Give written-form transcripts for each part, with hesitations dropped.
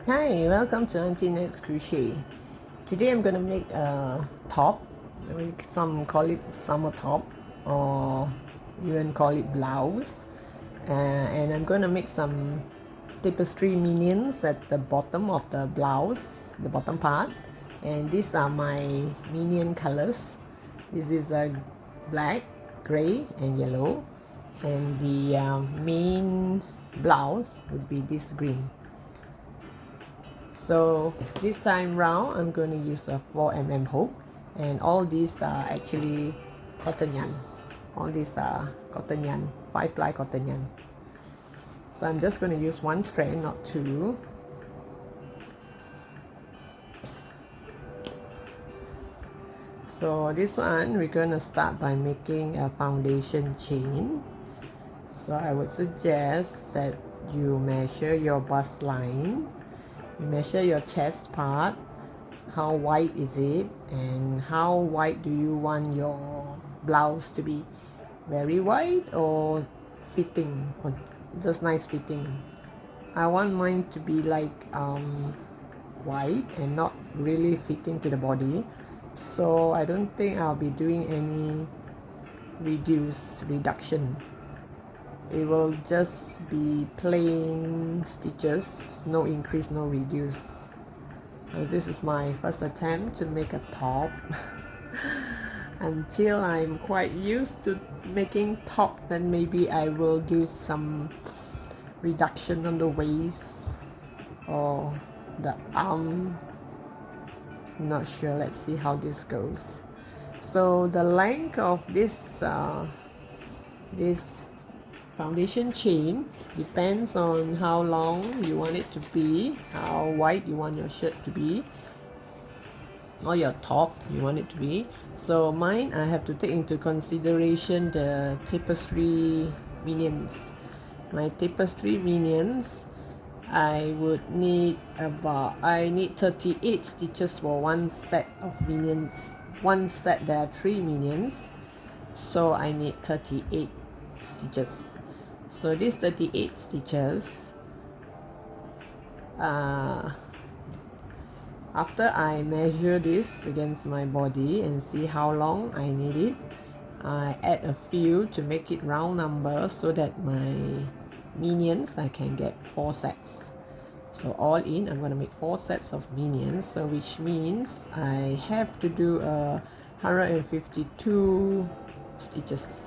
Hi, welcome to Auntie Nat's Crochet. Today I'm gonna make a top. Some call it summer top, or even call it blouse. And I'm gonna make some tapestry minions at the bottom of the blouse, the bottom part. And these are my minion colors. This is a black, gray, and yellow. And the main blouse would be this green. So this time round I'm going to use a 4mm hook, and all these are actually cotton yarn. All these are cotton yarn, 5-ply cotton yarn. So I'm just going to use one strand, not two. So this one we're going to start by making a foundation chain. So I would suggest that you measure your bust line, you measure your chest part, how wide is it, and how wide do you want your blouse to be. Very wide or fitting, or just nice fitting. I want mine to be like wide and not really fitting to the body, so I don't think I'll be doing any reduction. It will just be plain stitches, no increase, no reduce. This is my first attempt to make a top. Until I'm quite used to making top, then maybe I will do some reduction on the waist or the arm. Not sure. Let's see how this goes. So the length of this foundation chain depends on how long you want it to be, how wide you want your shirt to be, or your top you want it to be. So mine, I have to take into consideration the tapestry minions. My tapestry minions, I need 38 stitches for one set of minions. One set there are 3 minions, so I need 38 stitches. So these 38 stitches, after I measure this against my body and see how long I need it, I add a few to make it round number so that my minions, I can get 4 sets. So all in, I'm going to make 4 sets of minions, so which means I have to do 152 stitches.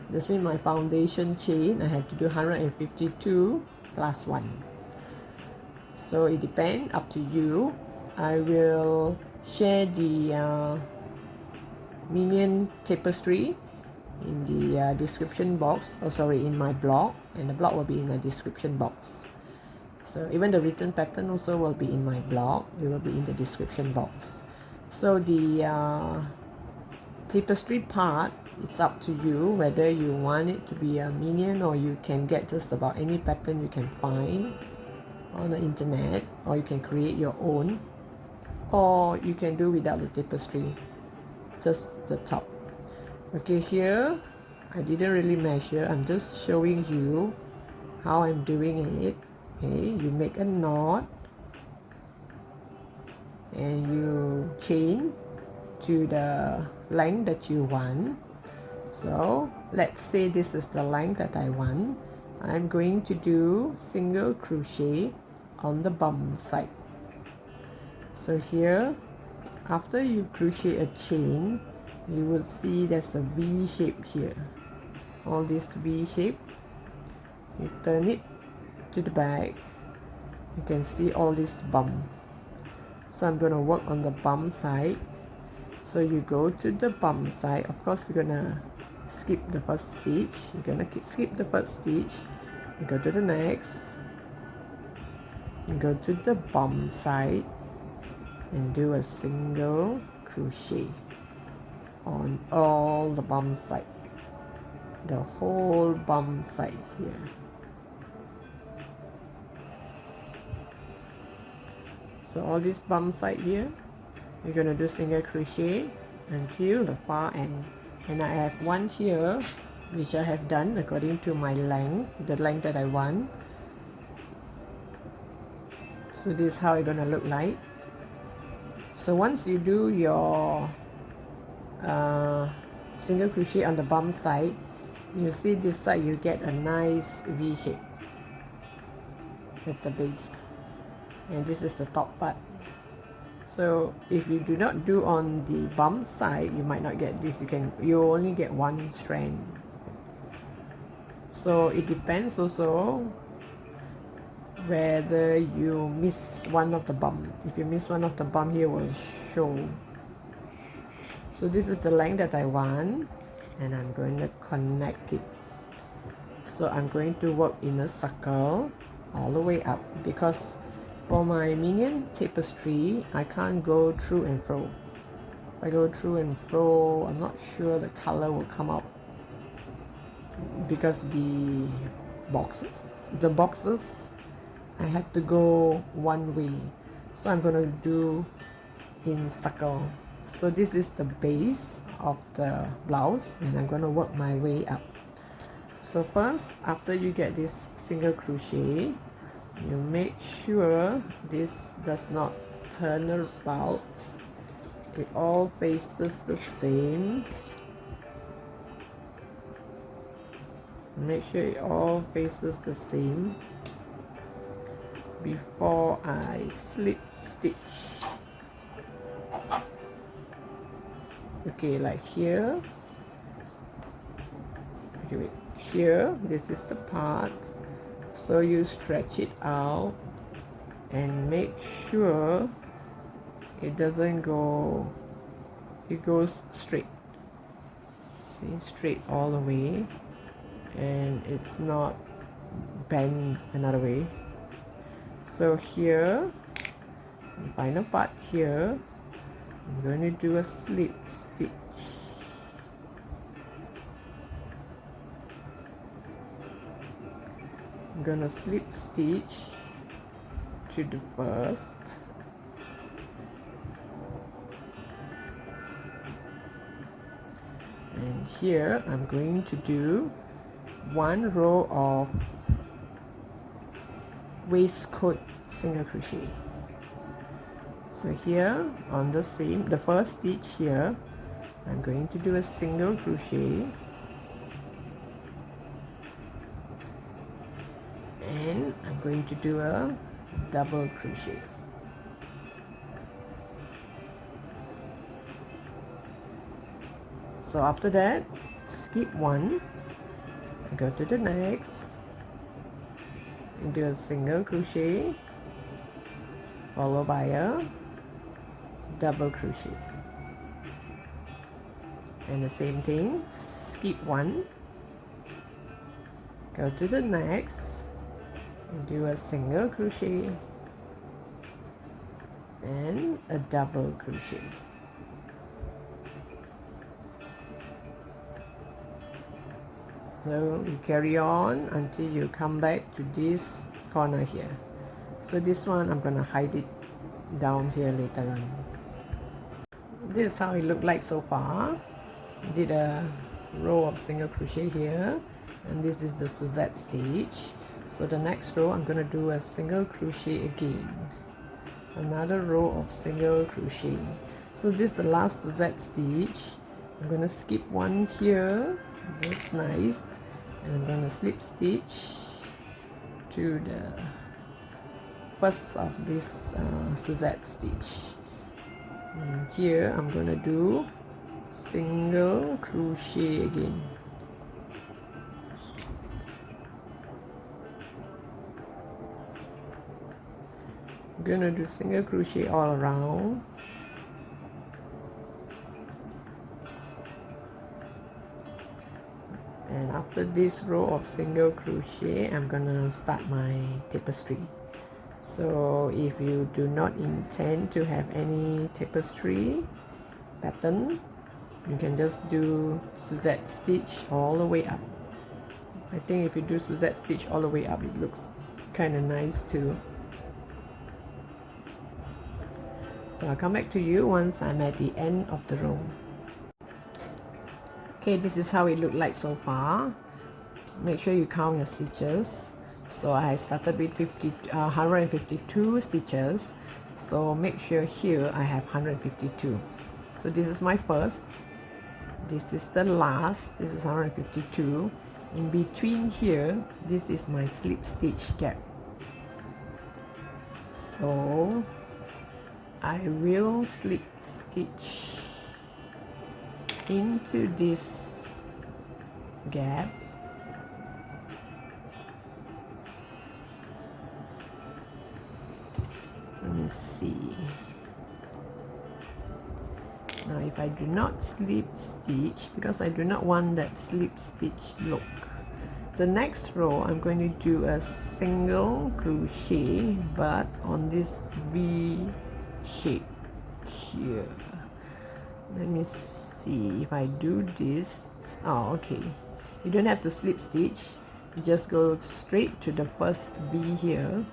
This means my foundation chain, I have to do 152 plus 1. So it depends, up to you. I will share the minion tapestry in the description box. In my blog, and the blog will be in my description box. So even the written pattern also will be in my blog. It will be in the description box. So the tapestry part, it's up to you whether you want it to be a minion, or you can get just about any pattern you can find on the internet, or you can create your own, or you can do without the tapestry, just the top. Okay, here I didn't really measure, I'm just showing you how I'm doing it. Okay, you make a knot and you chain to the length that you want. So let's say this is the length that I want. I'm going to do single crochet on the bum side. So here, after you crochet a chain, you will see there's a V shape here. All this V shape, you turn it to the back, you can see all this bum. So I'm going to work on the bum side. So you go to the bum side, of course you're gonna skip the first stitch, you're gonna skip the first stitch, you go to the next, you go to the bum side and do a single crochet on all the bum side, the whole bum side here. So all this bum side here, you're gonna do single crochet until the far end. And I have one here which I have done according to my length, the length that I want. So this is how it's gonna look like. So once you do your single crochet on the bum side, you see this side you get a nice V shape at the base, and this is the top part. So if you do not do on the bum side, you might not get this. You only get one strand. So it depends also whether you miss one of the bum. If you miss one of the bum, here will show. So this is the length that I want, and I'm going to connect it. So I'm going to work in a circle all the way up, because for my minion tapestry, I can't go through and fro. If I go through and fro, I'm not sure the color will come out, because the boxes, I have to go one way. So I'm going to do in circle. So this is the base of the blouse, and I'm going to work my way up. So first, after you get this single crochet, you make sure this does not turn about. It all faces the same. Make sure it all faces the same before I slip stitch. Okay, like here. Okay, wait. Here, this is the part. So you stretch it out and make sure it doesn't go, it goes straight. See, straight all the way, and it's not bent another way. So here, the final part here, I'm going to do a slip stitch. I'm gonna slip stitch to the first, and here I'm going to do one row of waistcoat single crochet. So here on the first stitch here, I'm going to do a single crochet, and I'm going to do a double crochet. So after that, skip one, go to the next, and do a single crochet followed by a double crochet, and the same thing, skip one, go to the next, and do a single crochet and a double crochet. So you carry on until you come back to this corner here. So this one I'm gonna hide it down here later on. This is how it looked like so far. Did a row of single crochet here, and this is the Suzette stitch. So the next row I'm gonna do a single crochet again, another row of single crochet. So this is the last Suzette stitch. I'm gonna skip one here, that's nice, and I'm gonna slip stitch to the first of this Suzette stitch. And here I'm gonna do single crochet again. I'm gonna do single crochet all around. And after this row of single crochet, I'm gonna start my tapestry. So if you do not intend to have any tapestry pattern, you can just do Suzette stitch all the way up. I think if you do Suzette stitch all the way up, it looks kind of nice too. So I'll come back to you once I'm at the end of the row. Okay, this is how it looked like so far. Make sure you count your stitches. So I started with 152 stitches, so make sure here I have 152. So this is my first, this is the last, this is 152. In between here, this is my slip stitch gap. So I will slip stitch into this gap. Let me see. Now if I do not slip stitch, because I do not want that slip stitch look, the next row I'm going to do a single crochet but on this V shape here. Let me see if I do this. Oh, okay, you don't have to slip stitch, you just go straight to the first V here.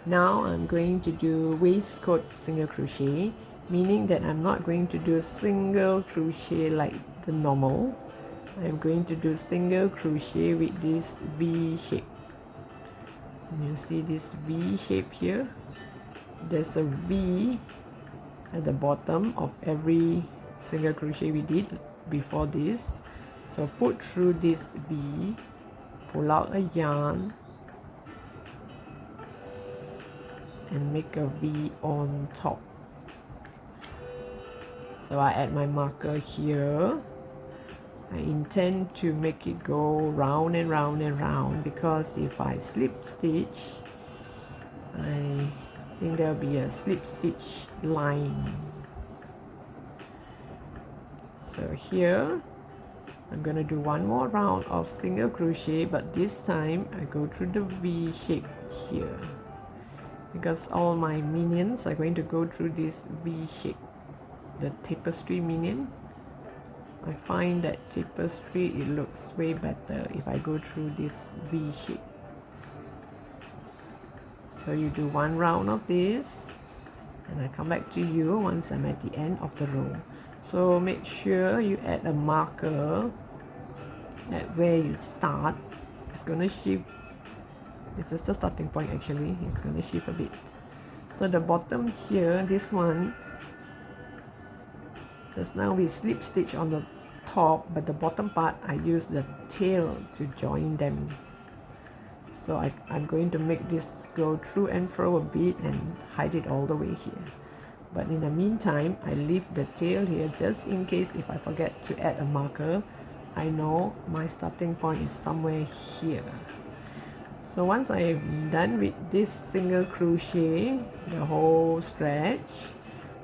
Now I'm going to do waistcoat single crochet, meaning that I'm not going to do single crochet like the normal. I'm going to do single crochet with this V shape. You see this V shape here? There's a V at the bottom of every single crochet we did before this. So put through this V, pull out a yarn, and make a V on top. So I add my marker here. I intend to make it go round and round and round, because if I slip stitch, I think there'll be a slip stitch line. So here I'm gonna do one more round of single crochet, but this time I go through the V shape here, because all my minions are going to go through this V shape. The tapestry minion, I find that tapestry, it looks way better if I go through this V shape. So you do one round of this and I come back to you once I'm at the end of the row. So make sure you add a marker at where you start. It's going to shift. This is the starting point actually. It's going to shift a bit. So the bottom here, this one, just now we slip stitch on the top, but the bottom part I use the tail to join them. So I'm going to make this go through and fro a bit and hide it all the way here. But in the meantime, I leave the tail here just in case if I forget to add a marker, I know my starting point is somewhere here. So once I'm done with this single crochet, the whole stretch,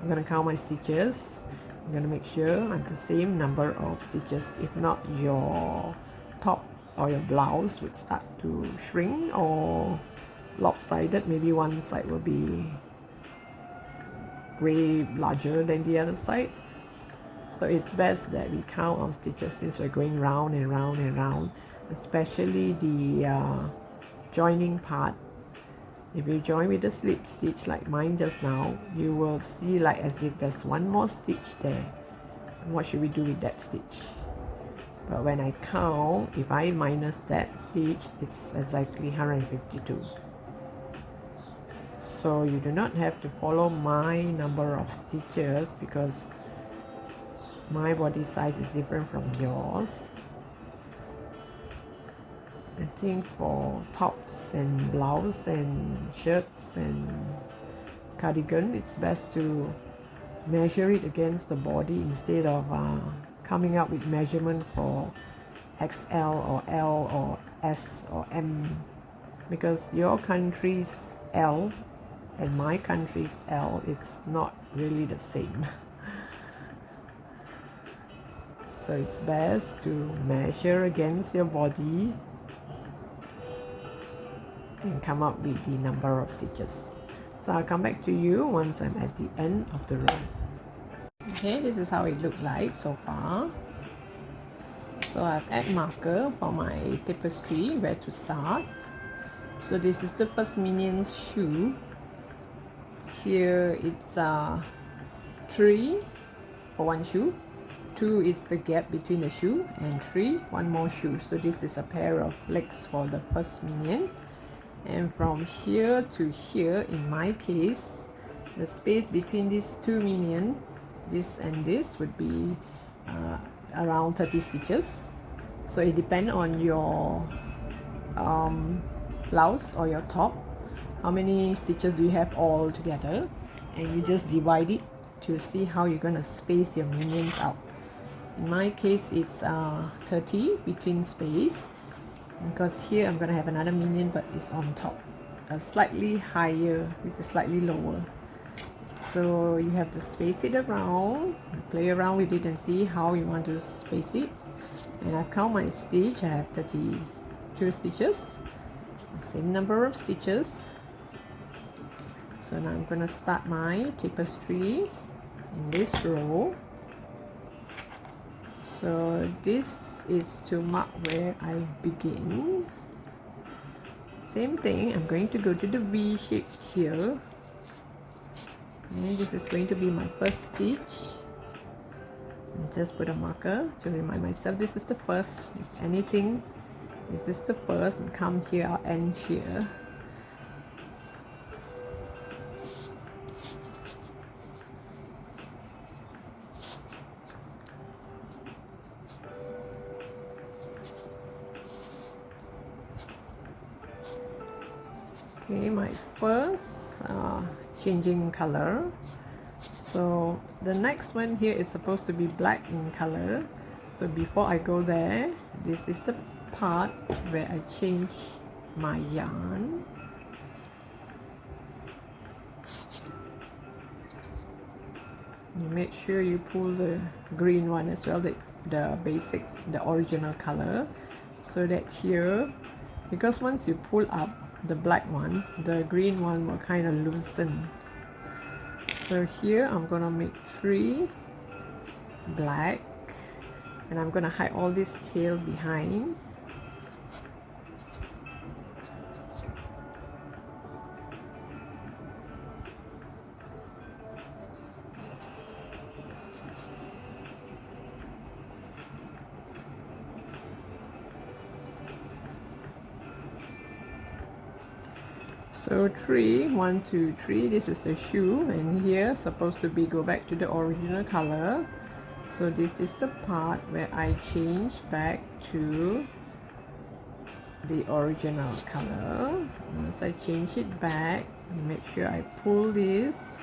I'm going to count my stitches. I'm going to make sure I'm the same number of stitches. If not, your top or your blouse would start to shrink or lopsided. Maybe one side will be way larger than the other side. So it's best that we count our stitches since we're going round and round and round, especially the joining part. If you join with a slip stitch like mine just now, you will see like as if there's one more stitch there. And what should we do with that stitch? But when I count, if I minus that stitch, it's exactly 152. So you do not have to follow my number of stitches because my body size is different from yours. I think for tops and blouse and shirts and cardigan, it's best to measure it against the body instead of coming up with measurement for XL or L or S or M, because your country's L and my country's L is not really the same. So it's best to measure against your body and come up with the number of stitches. So I'll come back to you once I'm at the end of the row. Okay, this is how it looked like so far. So I've added marker for my tapestry, where to start. So this is the first minion's shoe. Here it's 3 for one shoe. 2 is the gap between the shoe, and 3 one more shoe. So this is a pair of legs for the first minion. And from here to here, in my case, the space between these two minions, this and this, would be around 30 stitches. So it depends on your blouse or your top, how many stitches do you have all together, and you just divide it to see how you're going to space your minions out. In my case, it's 30 between space, because here I'm going to have another minion, but it's on top, slightly higher. This is slightly lower. So you have to space it around, play around with it and see how you want to space it. And I count my stitch. I have 32 stitches, the same number of stitches. So now I'm going to start my tapestry in this row. So this is to mark where I begin. Same thing, I'm going to go to the V shape here, and this is going to be my first stitch. And just put a marker to remind myself this is the first. If anything, this is the first, and come here, I'll end here. Okay, my first changing color. So the next one here is supposed to be black in color. So before I go there, this is the part where I change my yarn. You make sure you pull the green one as well, the basic, the original color, so that here, because once you pull up the black one, the green one will kind of loosen. So here I'm gonna make 3 black, and I'm gonna hide all this tail behind. So 3, 1, 2, 3, this is a shoe, and here supposed to be go back to the original color. So this is the part where I change back to the original color. Once I change it back, make sure I pull this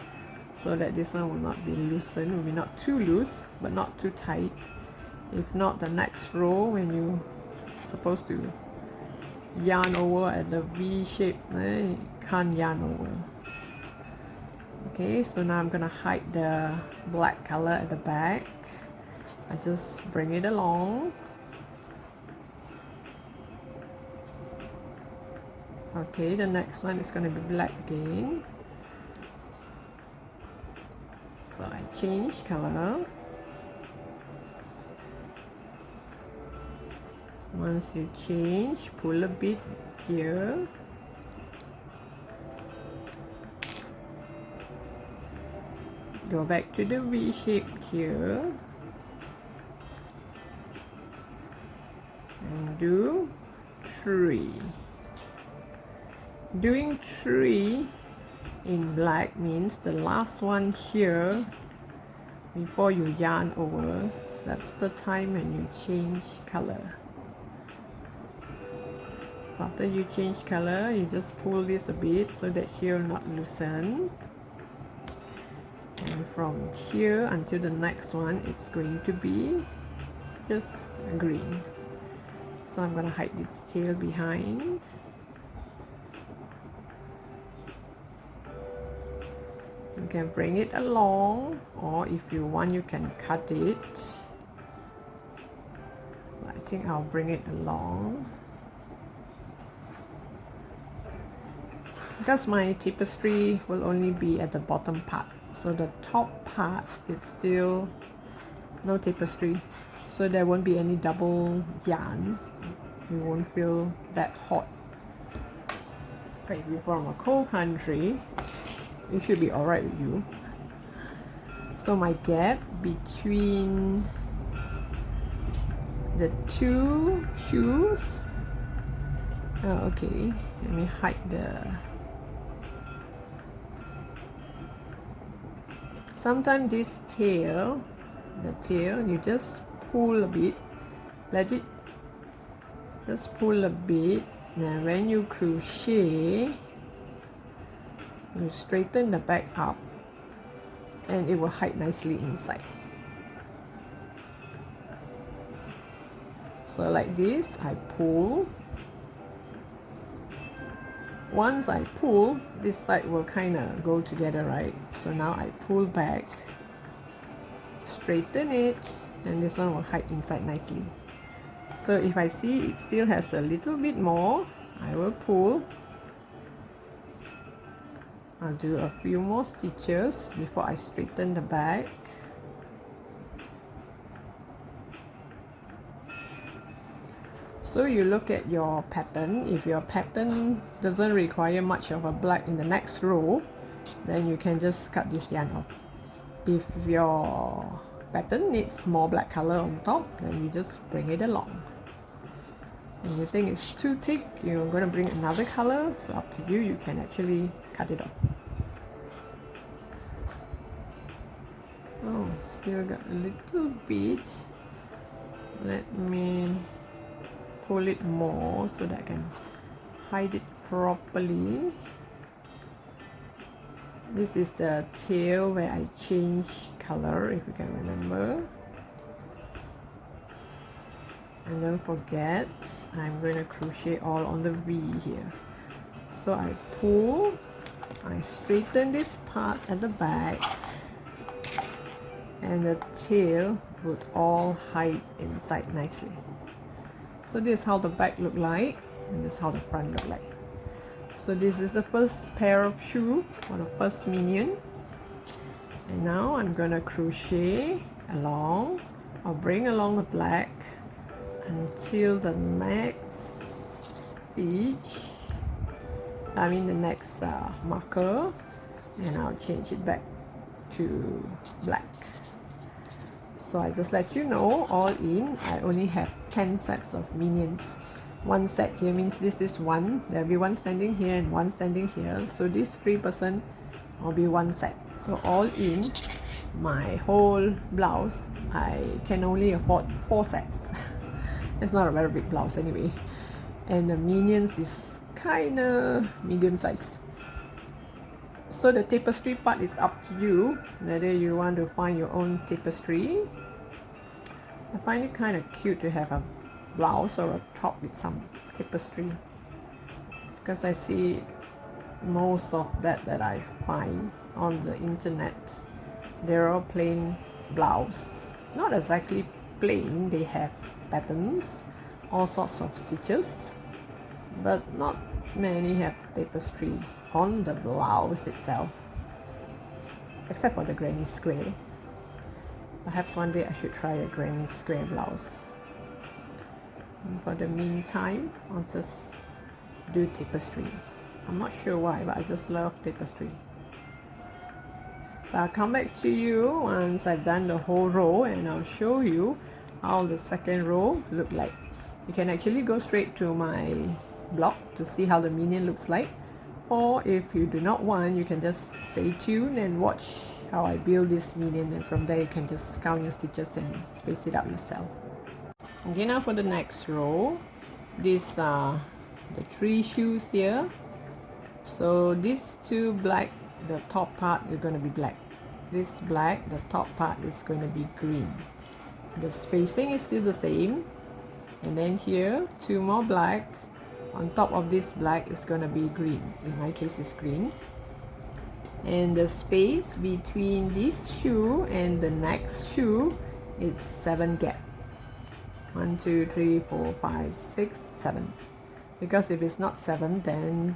so that this one will not be loosened, will be not too loose but not too tight. If not, the next row when you supposed to yarn over at the V shape, you can't yarn over. Okay, so now I'm gonna hide the black color at the back. I just bring it along. Okay, the next one is gonna be black again. So I change color. Once you change, pull a bit here. Go back to the V shape here. And do 3. Doing 3 in black means the last one here before you yarn over. That's the time when you change color. So after you change color, you just pull this a bit so that here will not loosen. And from here until the next one, it's going to be just green. So I'm going to hide this tail behind. You can bring it along, or if you want, you can cut it. I think I'll bring it along. Because my tapestry will only be at the bottom part, so the top part it's still no tapestry, so there won't be any double yarn. You won't feel that hot. But if you're from a cold country, it should be alright with you. So my gap between the two shoes. Oh, okay, let me hide sometimes this tail, the tail, you just pull a bit, let it just pull a bit. Now when you crochet, you straighten the back up and it will hide nicely inside. So like this, I pull. Once I pull, this side will kind of go together, right? So now I pull back, straighten it, and this one will hide inside nicely. So if I see it still has a little bit more, I will pull. I'll do a few more stitches before I straighten the back. So you look at your pattern. If your pattern doesn't require much of a black in the next row, then you can just cut this yarn off. If your pattern needs more black color on top, then you just bring it along. And you think it's too thick, you're going to bring another color, so up to you, you can actually cut it off. Oh, still got a little bit. Let me pull it more so that I can hide it properly. This is the tail where I change color, if you can remember. And don't forget, I'm going to crochet all on the V here. So I pull, I straighten this part at the back, and the tail would all hide inside nicely. So this is how the back look like, and this is how the front look like. So this is the first pair of shoe for the first minion. And now I'm gonna crochet along, or bring along the black until the next stitch, the next marker, and I'll change it back to black. So I just let you know, all in, I only have 10 sets of minions. One set here means this is one, there'll be one standing here and one standing here. So this 3% will be one set. So all in, my whole blouse, I can only afford 4 sets. It's not a very big blouse anyway. And the minions is kinda medium size. So the tapestry part is up to you, whether you want to find your own tapestry. I find it kind of cute to have a blouse or a top with some tapestry, because I see most of that I find on the internet, they're all plain blouse. Not exactly plain, they have patterns, all sorts of stitches, but not many have tapestry on the blouse itself, except for the granny square. Perhaps one day I should try a granny square blouse. And for the meantime, I'll just do tapestry. I'm not sure why, but I just love tapestry. So I'll come back to you once I've done the whole row, and I'll show you how the second row look like. You can actually go straight to my blog to see how the minion looks like, or if you do not want, you can just stay tuned and watch how I build this minion, and from there you can just count your stitches and space it out yourself. Okay, now for the next row, these are the 3 shoes here. So these 2 black, the top part is going to be black. This black, the top part is going to be green. The spacing is still the same. And then here, 2 more black. On top of this black is going to be green. In my case, it's green. And the space between this shoe and the next shoe is 7 gap. 1, 2, 3, 4, 5, 6, 7. Because if it's not 7, then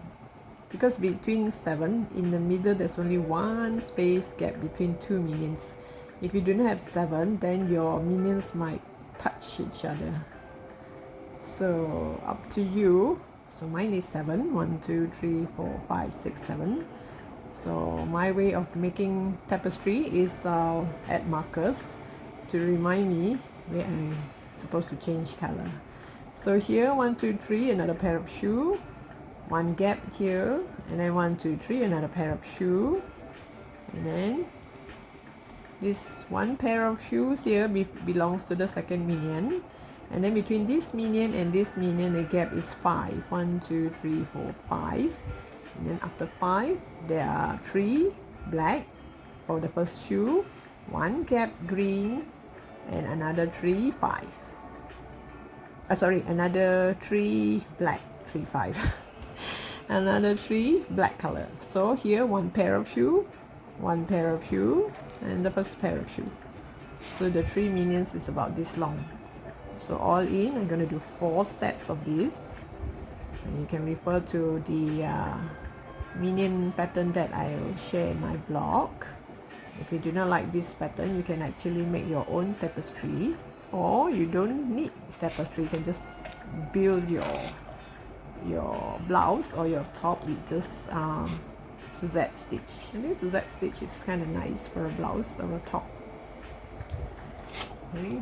because between 7 in the middle there's only 1 space gap between 2 minions. If you do not have 7, then your minions might touch each other. So up to you. So mine is 7. 1, 2, 3, 4, 5, 6, 7. So my way of making tapestry is add markers to remind me where I supposed to change color. So here 1 2 3, another pair of shoe, one gap here, and then 1 2 3, another pair of shoe, and then this one pair of shoes here belongs to the second minion, and then between this minion and this minion the gap is 5. 1 2 3 4 5, and then after 5 there are 3 black for the first shoe, one gap green, and another 3 5. Another 3 black, 3 5. Another 3 black color. So here one pair of shoe, one pair of shoe, and the first pair of shoe. So the 3 minions is about this long. So all in, I'm going to do 4 sets of this. And you can refer to the minion pattern that I will share in my blog. If you do not like this pattern, you can actually make your own tapestry, or you don't need tapestry. You can just build your blouse or your top with just Suzette stitch. I think Suzette stitch is kind of nice for a blouse or a top. Okay.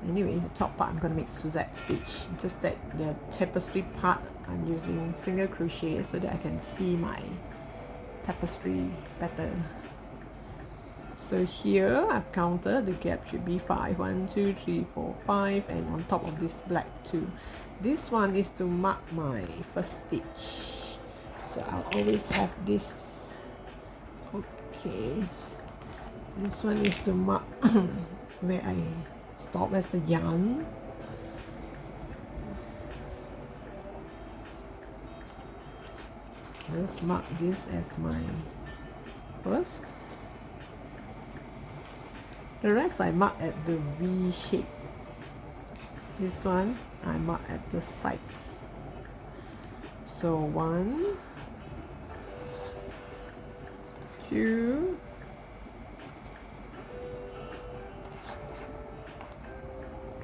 Anyway, the top part I'm going to make Suzette stitch. Just that the tapestry part I'm using single crochet so that I can see my tapestry better. So here I've counted, the gap should be 5. 1 2 3 4 5, and on top of this black 2. This one is to mark my first stitch. So I'll always have this. Okay. This one is to mark where I stop as the yarn. Let's mark this as my first. The rest I mark at the V shape. This one I mark at the side. So 1 2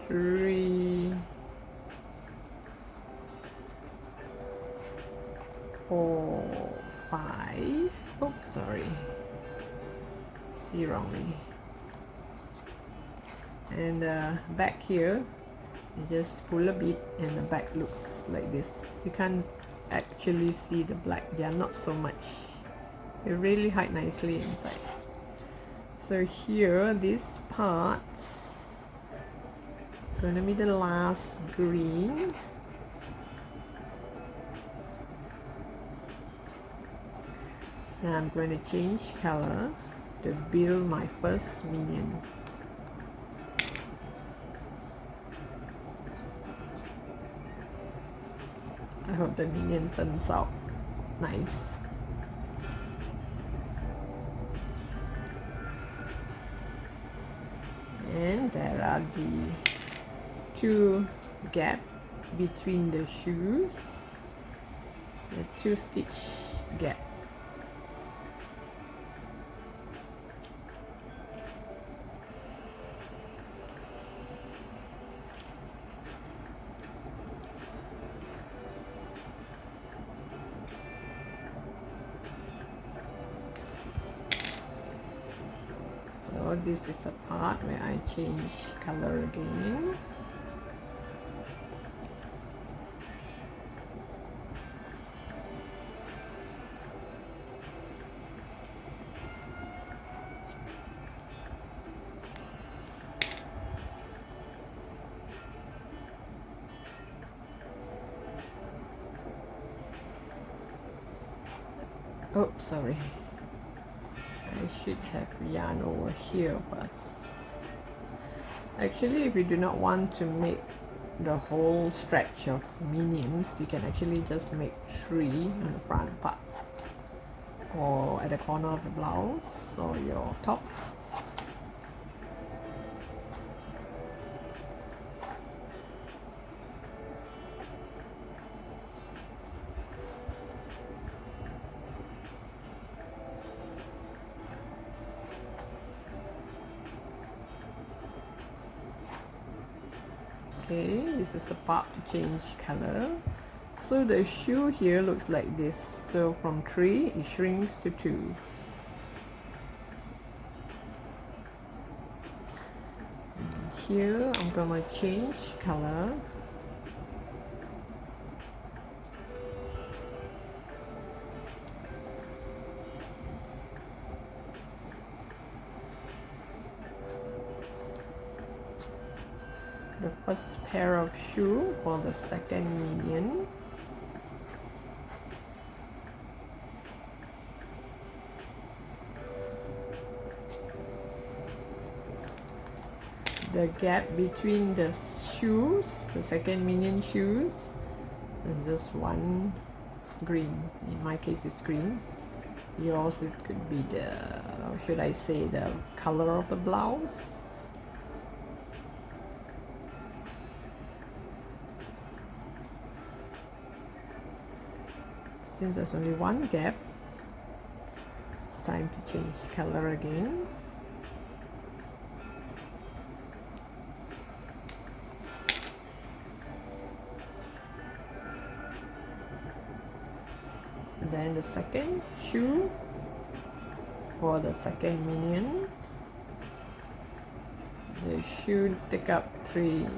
3 4 5. Oops, sorry. See wrongly. And back here, you just pull a bit and the back looks like this. You can't actually see the black, they are not so much. They really hide nicely inside. So here, this part gonna be the last green. Now I'm going to change color to build my first minion. I hope the minion turns out nice. And there are the 2 gaps between the shoes, the 2 stitch gap. So this is the part where I change color again. Oh, sorry. I should have yarn over here first. Actually, if you do not want to make the whole stretch of minions, you can actually just make 3 on the front part or at the corner of the blouse or your tops. Okay, this is the part to change color. So the shoe here looks like this. So from 3 it shrinks to 2. And here I'm gonna change color. The first pair of shoe for the second minion. The gap between the shoes, the second minion shoes, is just one green. In my case it's green. Yours it could be the, or should I say, the color of the blouse. Since there's only one gap, it's time to change color again. Then the second shoe for the second minion. The shoe take up 3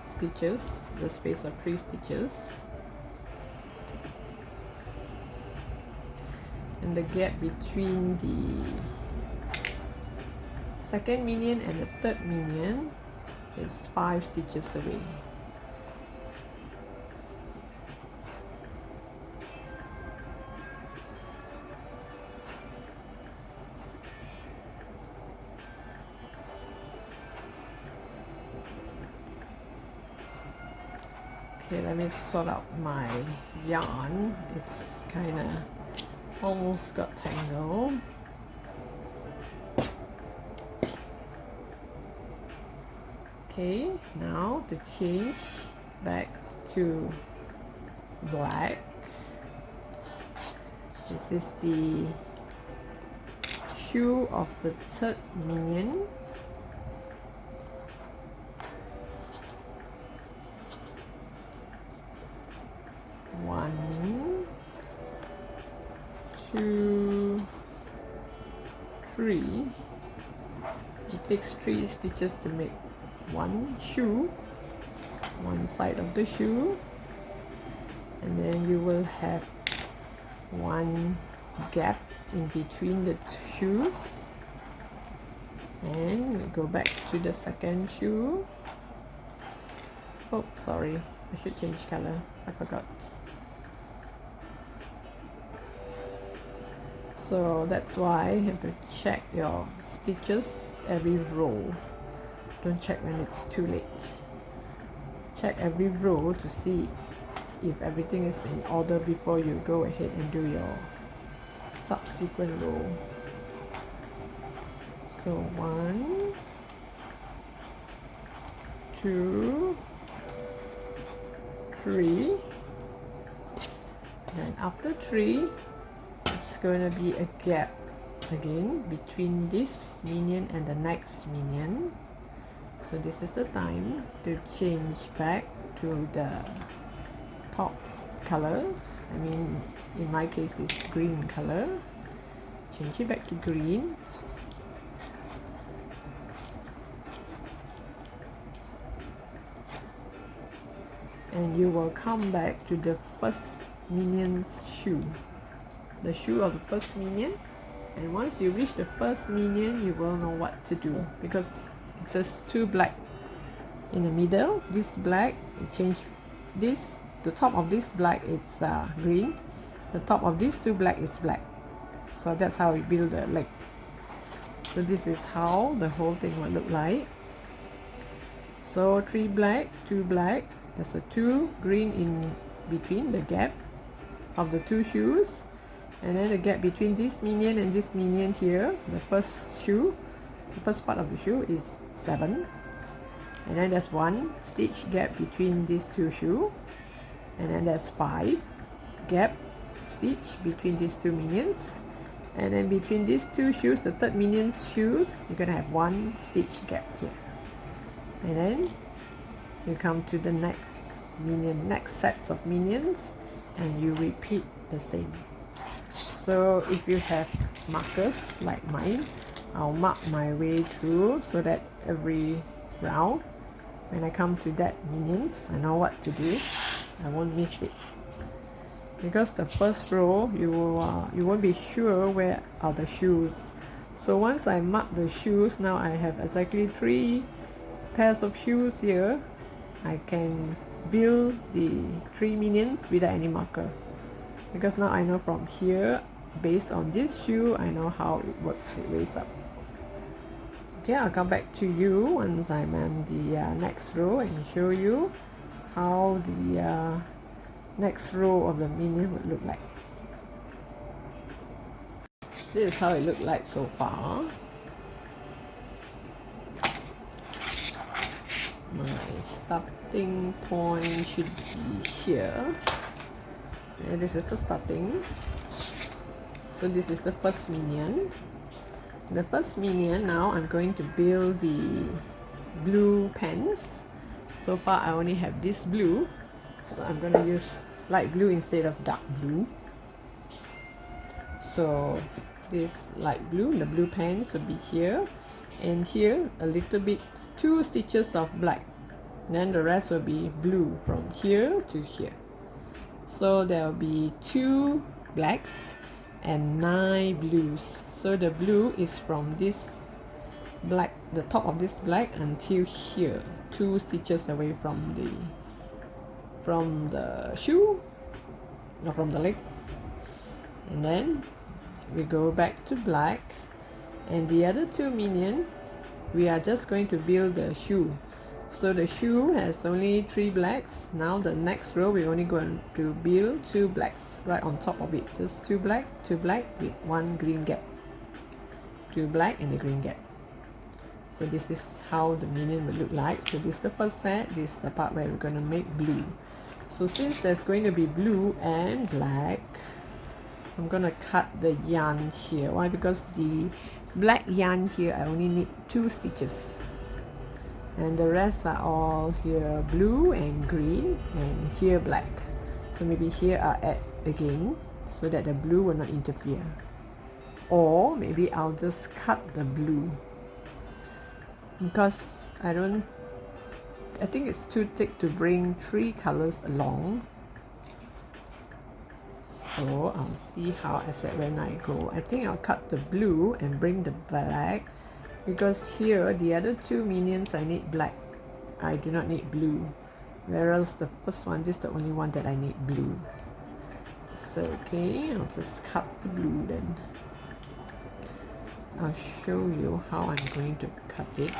stitches, the space of 3 stitches. And the gap between the second minion and the third minion is 5 stitches away. Okay, let me sort out my yarn. It's kind of almost got tangled. Okay, now to change back to black. This is the shoe of the third minion. One, two, three. It takes 3 stitches to make one shoe, one side of the shoe, and then you will have one gap in between the shoes. And we go back to the second shoe. Oh, sorry, I should change color, I forgot. So that's why you have to check your stitches every row. Don't check when it's too late. Check every row to see if everything is in order before you go ahead and do your subsequent row. So 1, 2, 3. Then after 3, it's going to be a gap again between this minion and the next minion. So this is the time to change back to the top color. I mean, in my case it's green color. Change it back to green. And you will come back to the first minion's shoe. The shoe of the first minion. And once you reach the first minion, you will know what to do, because it says 2 black in the middle. This black, you change this, the top of this black it's green, the top of these 2 black is black. So that's how we build the leg. So this is how the whole thing will look like. So 3 black, 2 black, there's a 2 green in between the gap of the 2 shoes, and then the gap between this minion and this minion here, the first shoe, the first part of the shoe is 7, and then there's 1 stitch gap between these 2 shoes, and then there's 5 gap stitch between these 2 minions, and then between these 2 shoes, the third minion's shoes, you're gonna have 1 stitch gap here, and then you come to the next minion, next sets of minions, and you repeat the same. So if you have markers like mine, I'll mark my way through so that every round when I come to that minions, I know what to do. I won't miss it. Because the first row, you won't be sure where are the shoes. So once I mark the shoes, now I have exactly 3 pairs of shoes here. I can build the 3 minions without any marker. Because now I know from here, based on this shoe, I know how it works, it weighs up. Okay, I'll come back to you once I'm on the next row and show you how the next row of the minion would look like. This is how it looked like so far. My starting point should be here. And this is the starting. So this is the first minion. The first minion, now I'm going to build the blue pants. So far I only have this blue, so I'm going to use light blue instead of dark blue. So this light blue, the blue pants will be here, and here a little bit, 2 stitches of black, then the rest will be blue from here to here. So there will be 2 blacks and 9 blues. So the blue is from this black, the top of this black until here, 2 stitches away from the shoe or from the leg, and then we go back to black, and the other 2 minion we are just going to build the shoe. So the shoe has only 3 blacks. Now the next row we're only going to build 2 blacks right on top of it. Just 2 black with 1 green gap. 2 black and a green gap. So this is how the minion will look like. So this is the first set. This is the part where we're going to make blue. So since there's going to be blue and black, I'm going to cut the yarn here. Why? Because the black yarn here I only need 2 stitches. And the rest are all here blue and green, and here black. So maybe here I'll add again so that the blue will not interfere. Or maybe I'll just cut the blue, because I think it's too thick to bring 3 colors along. So I'll see how I said when I go. I think I'll cut the blue and bring the black, because here the other 2 minions I need black. I do not need blue. Whereas the first one, this is the only one that I need blue. So okay, I'll just cut the blue then. I'll show you how I'm going to cut it.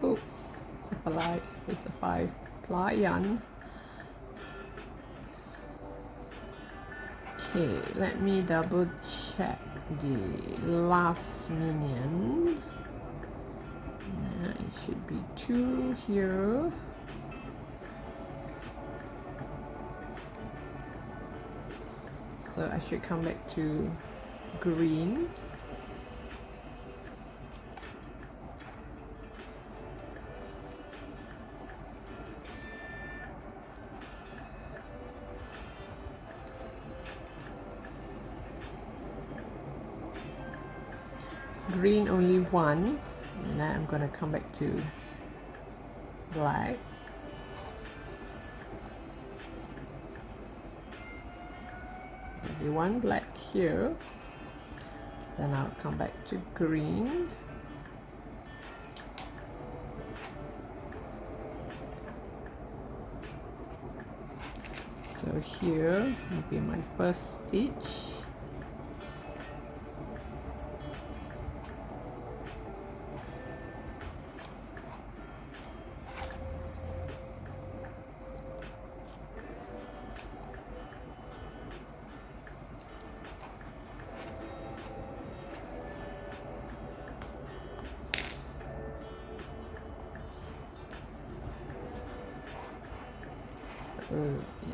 Oops, it's a 5-ply yarn. Okay, let me double check the last minion. It should be 2 here. So I should come back to green. Green only 1, and then I'm going to come back to black. Maybe 1 black here, then I'll come back to green. So here will be my first stitch.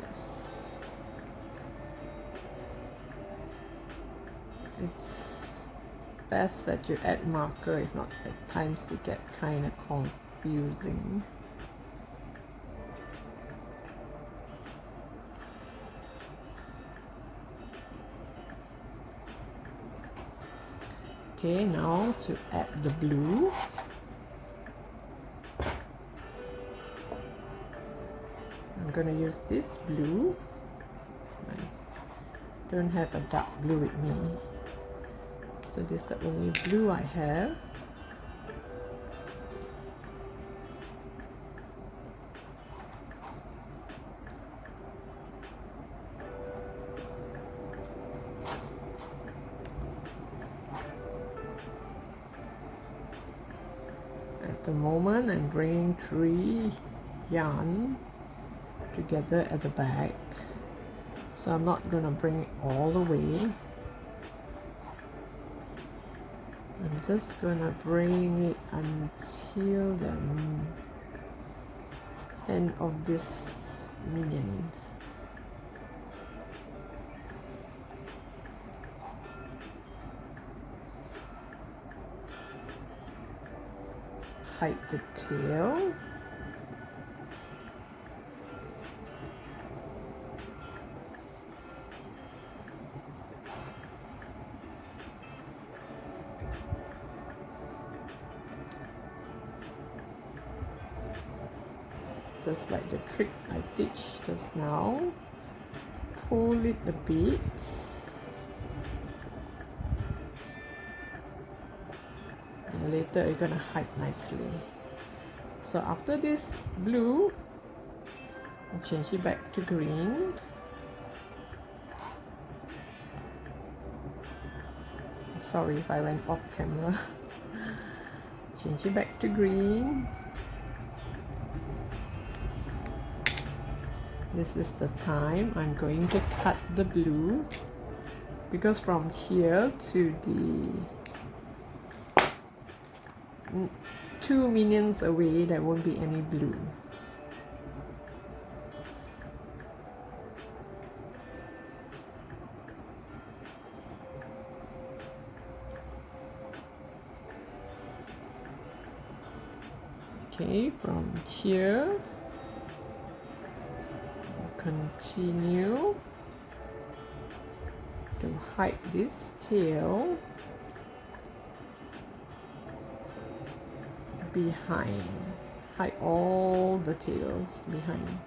Yes, it's best that you add marker, if not at times it get kind of confusing. Okay, now to add the blue. I'm going to use this blue. I don't have a dark blue with me, so this is the only blue I have. At the moment, I'm bringing 3 yarn together at the back, so I'm not going to bring it all the way. I'm just going to bring it until the end of this minion. Hide the tail. Just like the trick I teach just now. Pull it a bit. And later you're gonna hide nicely. So after this blue, I'll change it back to green. Sorry if I went off camera. Change it back to green. This is the time I'm going to cut the blue, because from here to the 2 minions away there won't be any blue. Okay, from here continue to hide this tail behind. Hide all the tails behind.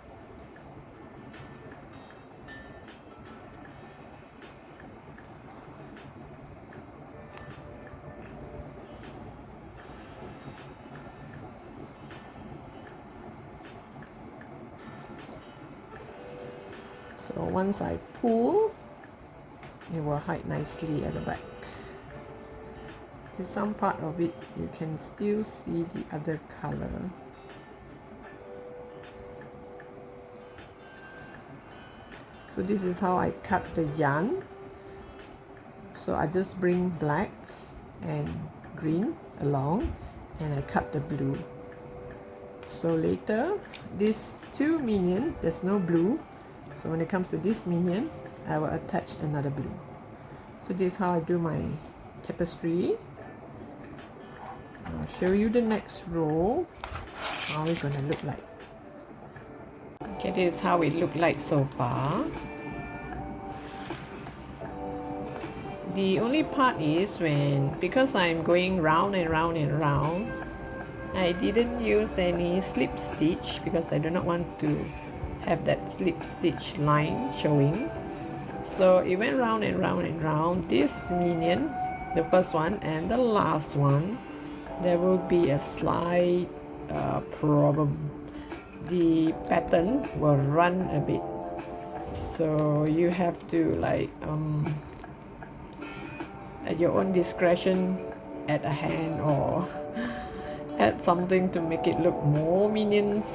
So once I pull, it will hide nicely at the back. See, some part of it you can still see the other color. So this is how I cut the yarn. So I just bring black and green along, and I cut the blue. So later, this 2 minion, there's no blue. So when it comes to this minion, I will attach another blue. So this is how I do my tapestry. I'll show you the next row, how it's gonna look like. Okay, this is how it look like so far. The only part is because I'm going round and round and round, I didn't use any slip stitch because I do not want to have that slip stitch line showing. So it went round and round and round. This minion, the first one and the last one, there will be a slight problem. The pattern will run a bit, so you have to like at your own discretion add a hand or add something to make it look more minions.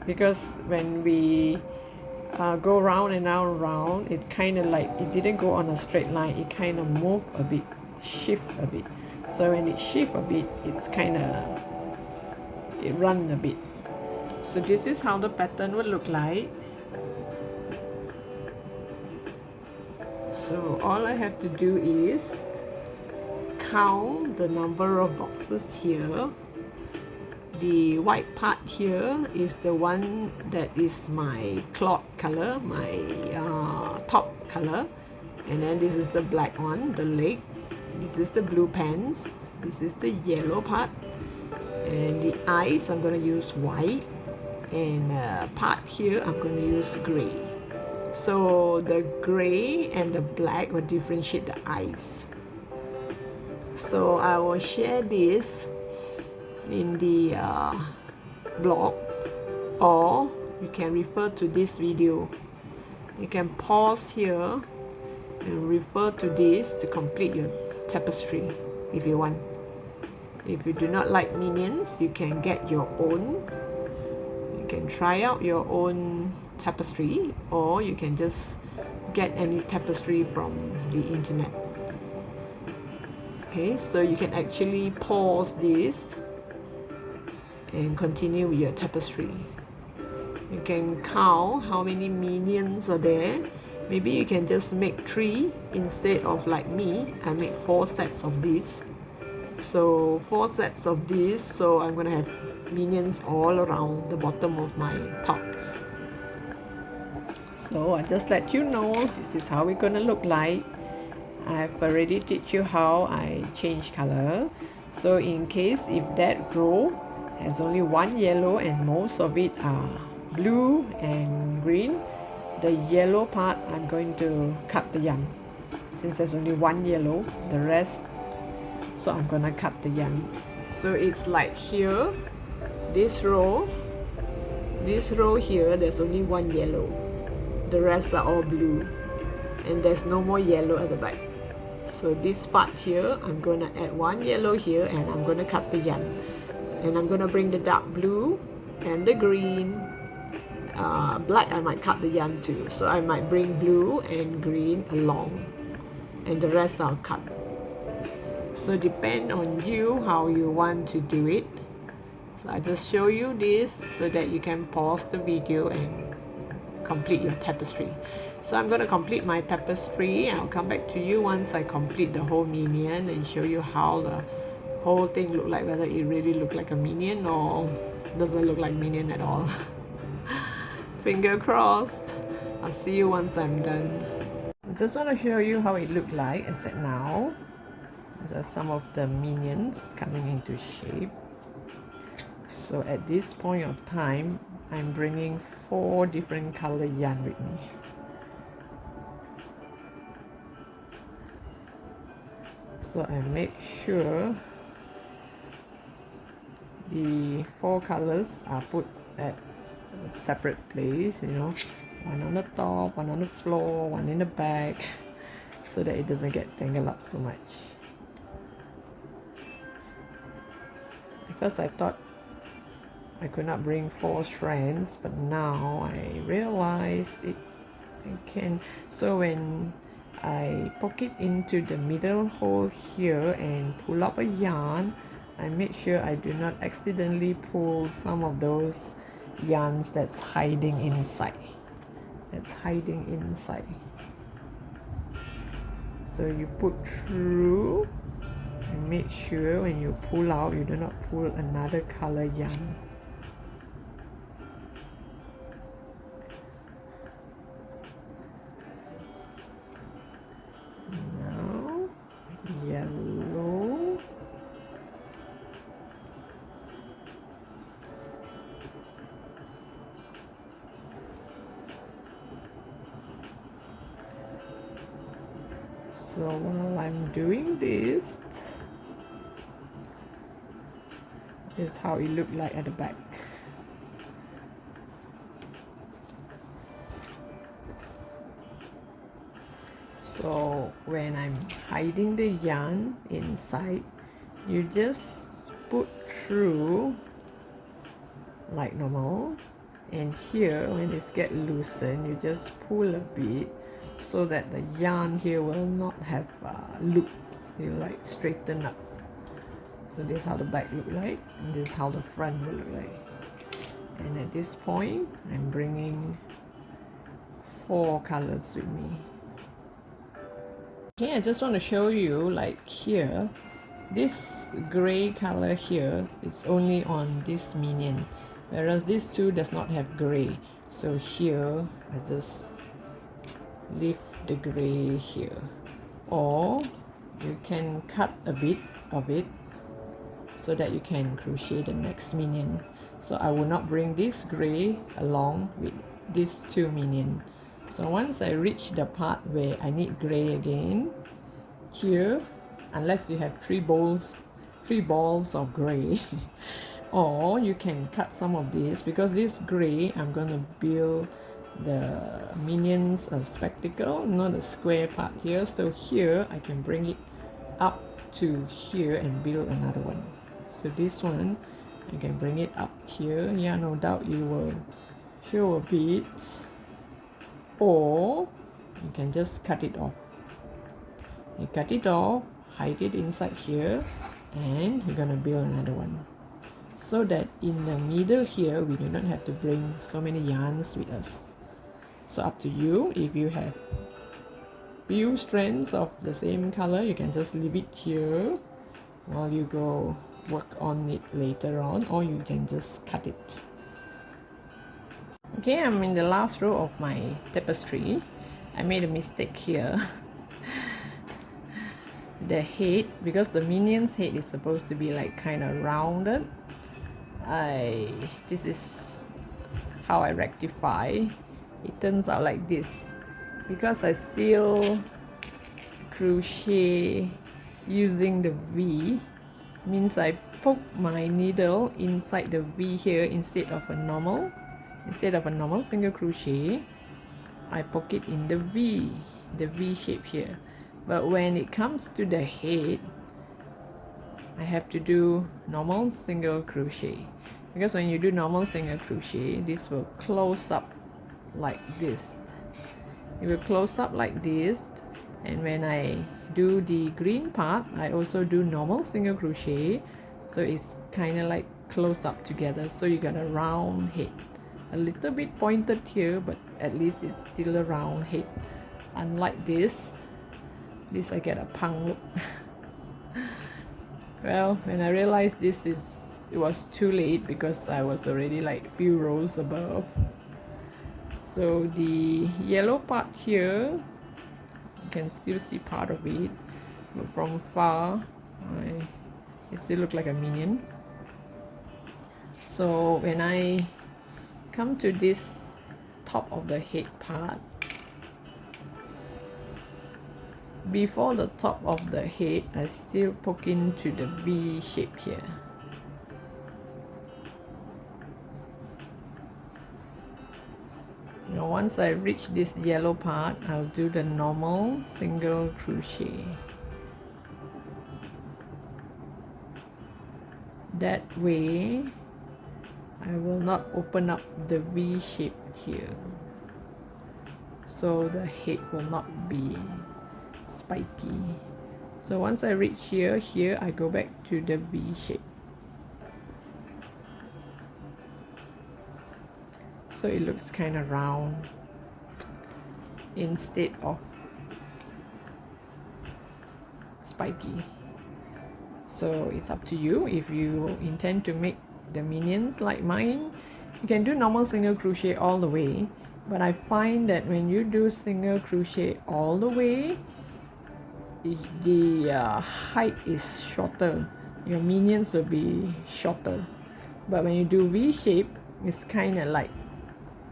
Because when we go round and round, it kind of like, it didn't go on a straight line, it kind of moved a bit, shift a bit. So when it shift a bit, it's kind of, it run a bit. So this is how the pattern would look like. So all I have to do is count the number of boxes here. The white part here is the one that is my cloth color, my top color, and then this is the black one, the leg, This is the blue pants. This is the yellow part. And the eyes, I'm going to use white. And part here, I'm going to use gray. So the gray and the black will differentiate the eyes. So I will share this in the blog, or you can refer to this video. You can pause here and refer to this to complete your tapestry if you want. If you do not like minions, you can get your own. You can try out your own tapestry, or you can just get any tapestry from the internet. Okay, so you can actually pause this and continue with your tapestry. You can count how many minions are there. Maybe you can just make 3 instead of like me. I make 4 sets of this. So 4 sets of this. So I'm gonna have minions all around the bottom of my tops. So I just let you know this is how it's gonna look like. I've already teach you how I change color. So in case if that row has only one yellow and most of it are blue and green, the yellow part I'm going to cut the yarn. Since there's only one yellow, the rest, so I'm gonna cut the yarn. So it's like here, this row here, there's only one yellow. The rest are all blue, and there's no more yellow at the back. So this part here, I'm gonna add one yellow here, and I'm gonna cut the yarn. And I'm gonna bring the dark blue and the green. Black I might cut the yarn too, so I might bring blue and green along, and the rest I'll cut. So depend on you how you want to do it. So I just show you this so that you can pause the video and complete your tapestry. So I'm going to complete my tapestry. I'll come back to you once I complete the whole minion and show you how the whole thing look like, whether it really look like a minion or doesn't look like minion at all. Finger crossed. I'll see you once I'm done. I just want to show you how it looked like as at now. There's some of the minions coming into shape. So at this point of time, I'm bringing 4 different color yarn with me. So I make sure the 4 colors are put at a separate place, you know, one on the top, one on the floor, one in the back, so that it doesn't get tangled up so much. At first I thought I could not bring 4 strands, but now I realize I can. So when I poke it into the middle hole here and pull up a yarn, I make sure I do not accidentally pull some of those yarns that's hiding inside. So you put through and make sure when you pull out, you do not pull another color yarn. Now, yellow. So while I'm doing this, this is how it looked like at the back. So when I'm hiding the yarn inside, you just put through like normal, and here when it's get loosened, you just pull a bit so that the yarn here will not have loops. You like straighten up. So this is how the back look like, and this is how the front will look like. And at this point, I'm bringing 4 colors with me. Okay, I just want to show you, like here, this gray color here is only on this minion, whereas this 2 does not have gray. So here, I just leave the gray here, or you can cut a bit of it so that you can crochet the next minion. So I will not bring this gray along with these two minion. So once I reach the part where I need gray again, here, unless you have three balls of gray, or you can cut some of this, because this gray I'm going to build the minions a spectacle, not a square part here. So here I can bring it up to here and build another one. So this one I can bring it up here. Yeah, no doubt you will show a bit, or you can just cut it off. You cut it off, hide it inside here, and you're gonna build another one, so that in the middle here we do not have to bring so many yarns with us. So up to you. If you have few strands of the same color, you can just leave it here while you go work on it later on, or you can just cut it. Okay, I'm in the last row of my tapestry. I made a mistake here. The head, because the minion's head is supposed to be like kind of rounded, this is how I rectify. It turns out like this, because I still crochet using the V, means I poke my needle inside the V here instead of a normal single crochet. I poke it in the V shape here. But when it comes to the head, I have to do normal single crochet, because when you do normal single crochet, this will close up like this. It will close up like this, and when I do the green part, I also do normal single crochet, so it's kind of like close up together. So you got a round head, a little bit pointed here, but at least it's still a round head. Unlike this I get a punk look. Well, when I realized it was too late, because I was already like few rows above. So the yellow part here, you can still see part of it, but from far it still looks like a minion. So when I come to this top of the head part, before the top of the head, I still poke into the V shape here. Now once I reach this yellow part, I'll do the normal single crochet. That way I will not open up the V shape here, so the head will not be spiky. So once I reach here, I go back to the V shape. So it looks kind of round instead of spiky. So it's up to you. If you intend to make the minions like mine, you can do normal single crochet all the way. But I find that when you do single crochet all the way, the height is shorter. Your minions will be shorter. But when you do V shape, it's kind of like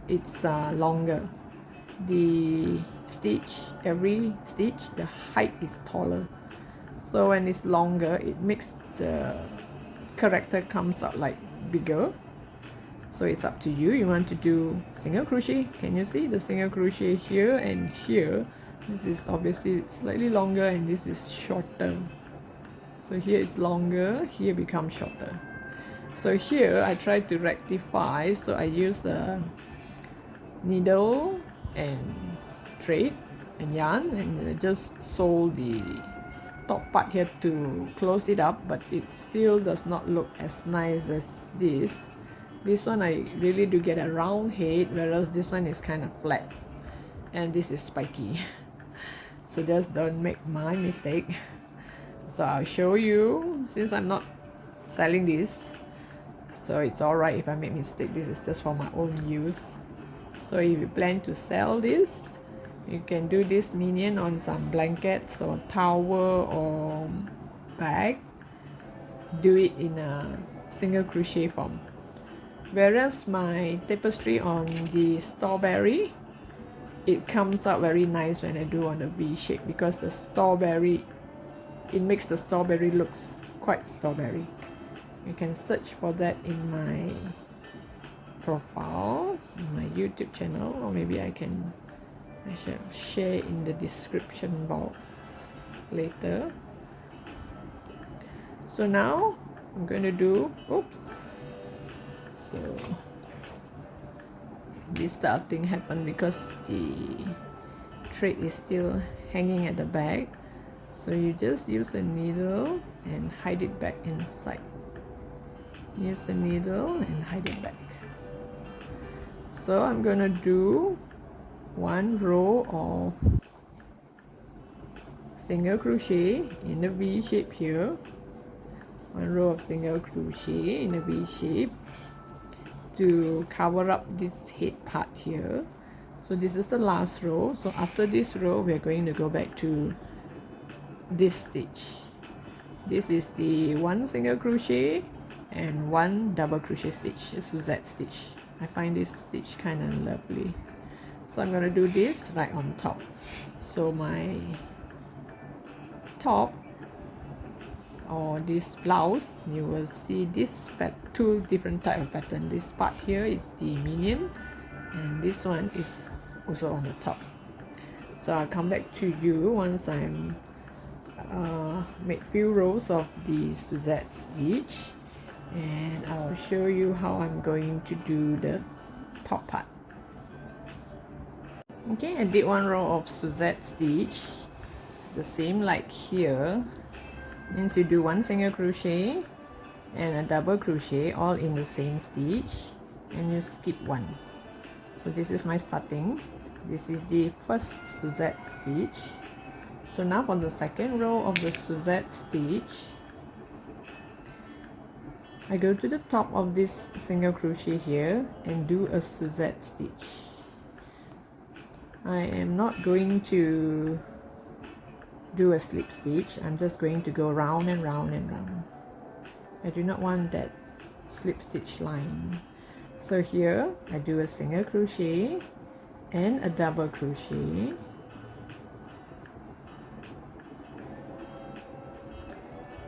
it's longer. The stitch, every stitch, the height is taller. So when it's longer, it makes the character comes out like bigger. So it's up to you. You want to do single crochet. Can you see the single crochet here and here? This is obviously slightly longer, and this is shorter. So here it's longer, here becomes shorter. So here I try to rectify, so I use a needle and thread and yarn, and I just sew the top part here to close it up, but it still does not look as nice as this. This one I really do get a round head, whereas this one is kind of flat, and this is spiky. So just don't make my mistake. So I'll show you, since I'm not selling this, so it's alright if I make mistake. This is just for my own use. So if you plan to sell this, You can do this minion on some blankets or towel or bag. Do it in a single crochet form. Whereas my tapestry on the strawberry, it comes out very nice when I do on a V shape, because the strawberry, it makes the strawberry looks quite strawberry. You can search for that in my profile, in my YouTube channel, or maybe I shall share in the description box later. So now I'm going to do, so this type of thing happened because the thread is still hanging at the back. So you just use a needle and hide it back inside. Use the needle and hide it back. So I'm gonna do one row of single crochet in the V shape here. One row of single crochet in a V shape to cover up this head part here. So this is the last row. So after this row, we're going to go back to this stitch. This is the one single crochet and one double crochet stitch, a Suzette stitch. I find this stitch kind of lovely. So I'm going to do this right on top. So my top, or this blouse, you will see this two different type of pattern. This part here is the minion, and this one is also on the top. So I'll come back to you once I'm made few rows of the Suzette stitch, and I'll show you how I'm going to do the top part. Okay, I did one row of Suzette stitch, the same like here. Means you do one single crochet and a double crochet all in the same stitch, and you skip one. So this is my starting. This is the first Suzette stitch. So now for the second row of the Suzette stitch, I go to the top of this single crochet here and do a Suzette stitch. I am not going to do a slip stitch. I'm just going to go round and round and round. I do not want that slip stitch line. So here I do a single crochet and a double crochet,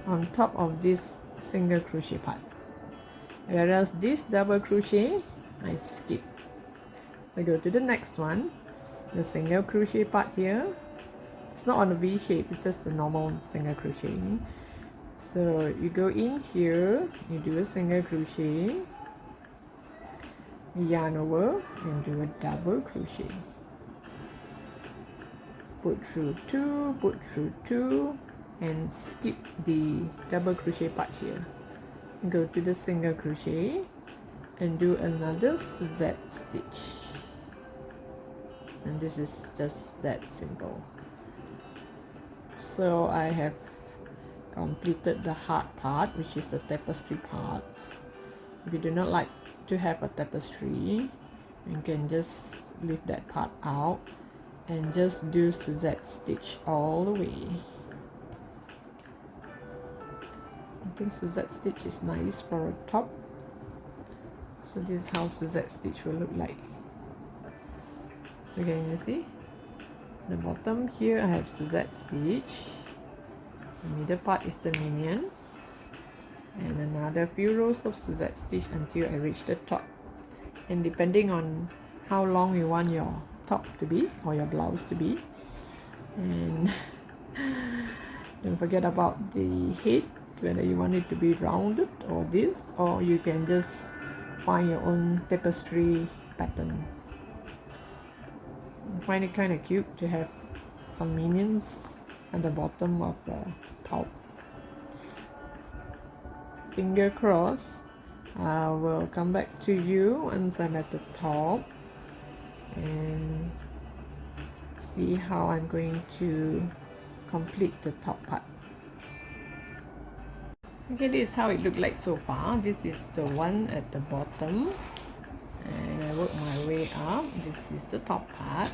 on top of this single crochet part, whereas this double crochet I skip. So I go to the next one, the single crochet part here. It's not on a V shape, it's just a normal single crochet. So you go in here, you do a single crochet, yarn over and do a double crochet. Put through two, and skip the double crochet part here. Go to the single crochet and do another Suzette stitch. And this is just that simple. So I have completed the hard part, which is the tapestry part. If you do not like to have a tapestry, you can just leave that part out and just do Suzette stitch all the way. I think Suzette stitch is nice for a top. So this is how Suzette stitch will look like. So can you see? The bottom here I have Suzette stitch. The middle part is the minion. And another few rows of Suzette stitch until I reach the top. And depending on how long you want your top to be or your blouse to be. And don't forget about the head, whether you want it to be rounded or this, or you can just find your own tapestry pattern. I find it kind of cute to have some minions at the bottom of the top. Finger crossed, I will come back to you once I'm at the top and see how I'm going to complete the top part. Okay, this is how it looked like so far. This is the one at the bottom, and I work my way up. This is the top part.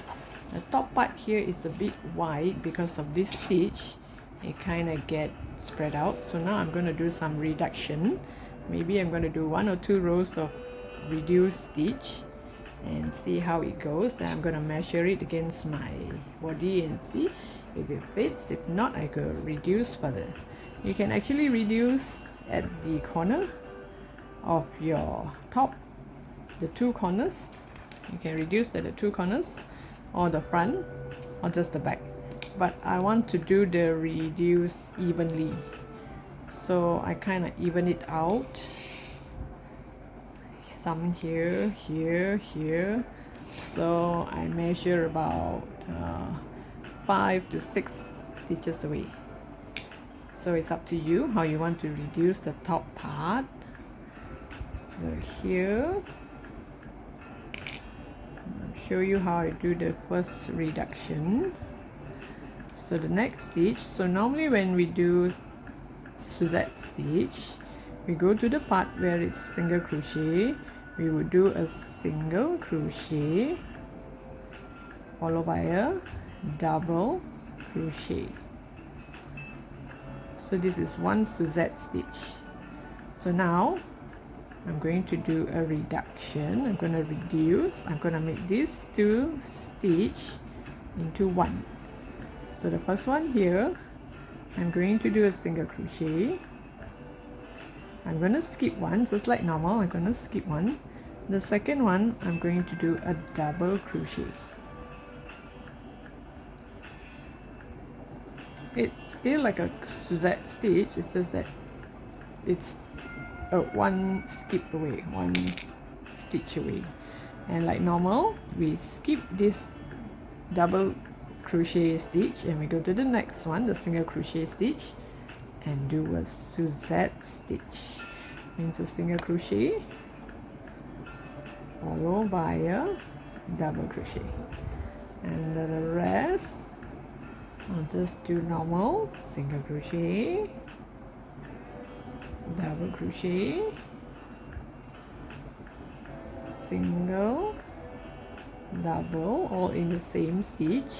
The top part here is a bit wide because of this stitch. It kind of get spread out. So now I'm going to do some reduction. Maybe I'm going to do 1 or 2 rows of reduced stitch and see how it goes. Then I'm going to measure it against my body and see if it fits. If not, I could reduce further. You can actually reduce at the corner of your top, the 2 corners. You can reduce at the 2 corners, or the front, or just the back. But I want to do the reduce evenly, so I kind of even it out. Some here, here, here. So I measure about 5 to 6 stitches away. So it's up to you how you want to reduce the top part. So here, I'll show you how I do the first reduction. So the next stitch, so normally when we do Suzette stitch, we go to the part where it's single crochet. We would do a single crochet followed by a double crochet. So this is one Suzette stitch. So now I'm going to do a reduction. I'm going to reduce. I'm going to make these 2 stitch into 1. So the first one here, I'm going to do a single crochet. I'm going to skip one, just like normal. I'm going to skip one. The second one, I'm going to do a double crochet. It's still like a Suzette stitch. It's just that it's one skip away, one stitch away. And like normal, we skip this double crochet stitch and we go to the next one, the single crochet stitch, and do a Suzette stitch. Means a single crochet followed by a double crochet, and the rest I'll just do normal single crochet, double crochet, single, double, all in the same stitch,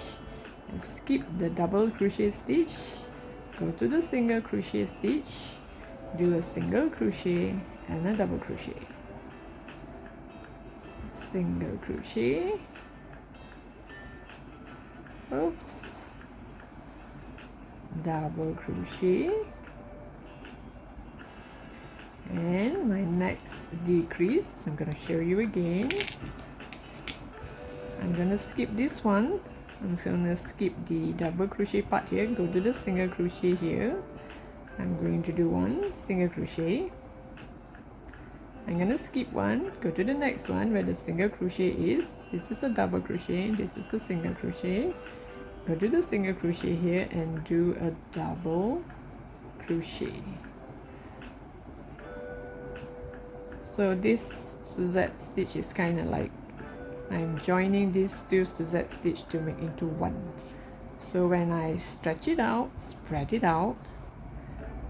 and skip the double crochet stitch, go to the single crochet stitch, do a single crochet and a double crochet, single crochet, oops, double crochet, and my next decrease, I'm going to show you again. I'm going to skip this one. I'm going to skip the double crochet part here, go to the single crochet here. I'm going to do one single crochet. I'm going to skip one, go to the next one where the single crochet is. This is a double crochet, this is a single crochet. Go to the single crochet here and do a double crochet. So this Suzette stitch is kind of like I'm joining these 2 Suzette stitch to make into one. So when I stretch it out, spread it out,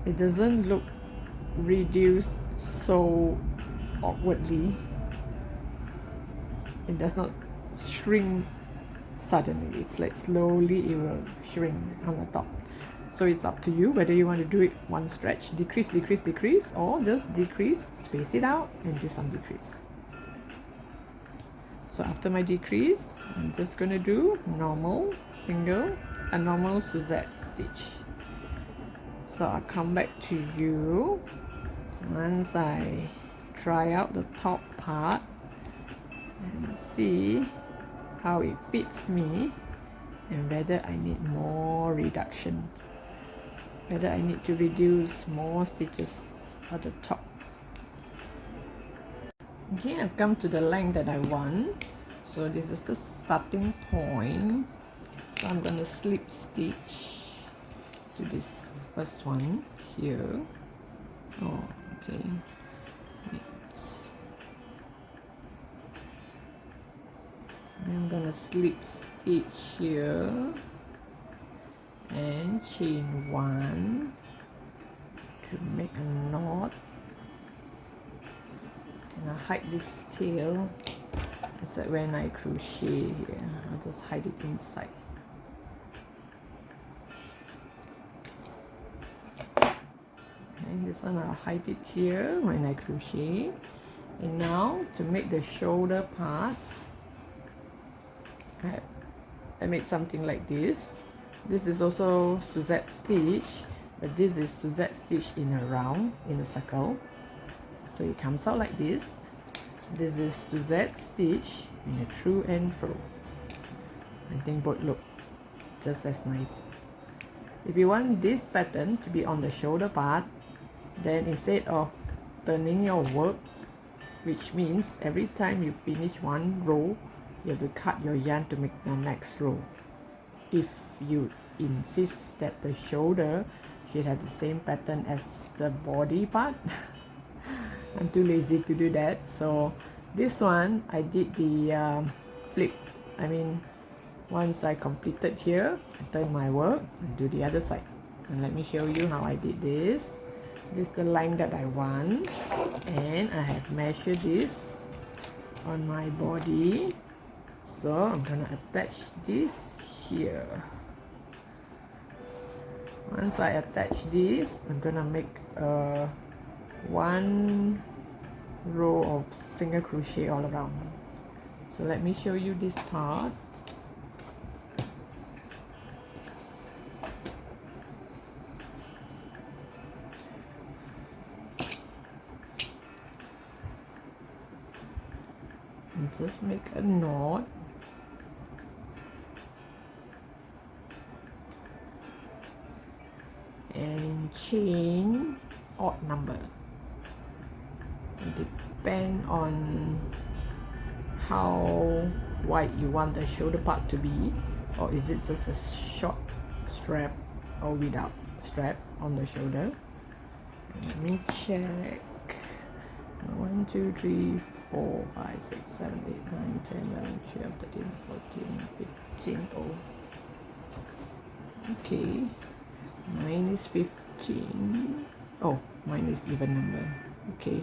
it doesn't look reduced so awkwardly. It does not shrink suddenly. It's like slowly it will shrink on the top. So it's up to you whether you want to do it one stretch, decrease, decrease, decrease, or just decrease, space it out and do some decrease. So after my decrease, I'm just going to do normal single and normal Suzette stitch. So I'll come back to you once I try out the top part and see how it fits me and whether I need more reduction, whether I need to reduce more stitches at the top. Okay, I've come to the length that I want. So this is the starting point. So I'm going to slip stitch to this first one here. Oh, okay. Wait. I'm going to slip stitch here and chain 1 to make a knot. And I hide this tail. It's like when I crochet here, I'll just hide it inside. And this one I'll hide it here when I crochet. And now to make the shoulder part, I made something like this. This is also Suzette stitch, but this is Suzette stitch in a round, in a circle. So it comes out like this. This is Suzette stitch in a through and fro. I think both look just as nice. If you want this pattern to be on the shoulder part, then instead of turning your work, which means every time you finish one row, you have to cut your yarn to make the next row. If you insist that the shoulder should have the same pattern as the body part, I'm too lazy to do that. So this one, I did the flip. I mean, once I completed here, I turn my work and do the other side. And let me show you how I did this. This is the line that I want, and I have measured this on my body. So I'm gonna attach this here. Once I attach this, I'm gonna make one row of single crochet all around. So let me show you this part. And just make a knot. And chain odd number. It depends on how wide you want the shoulder part to be, or is it just a short strap or without strap on the shoulder. Let me check. 1, 2, 3, 4, 5, 6, 7, 8, 9, 10, 11, 12, 13, 14, 15. Oh, okay. Mine is 15. Oh, mine is even number. Okay.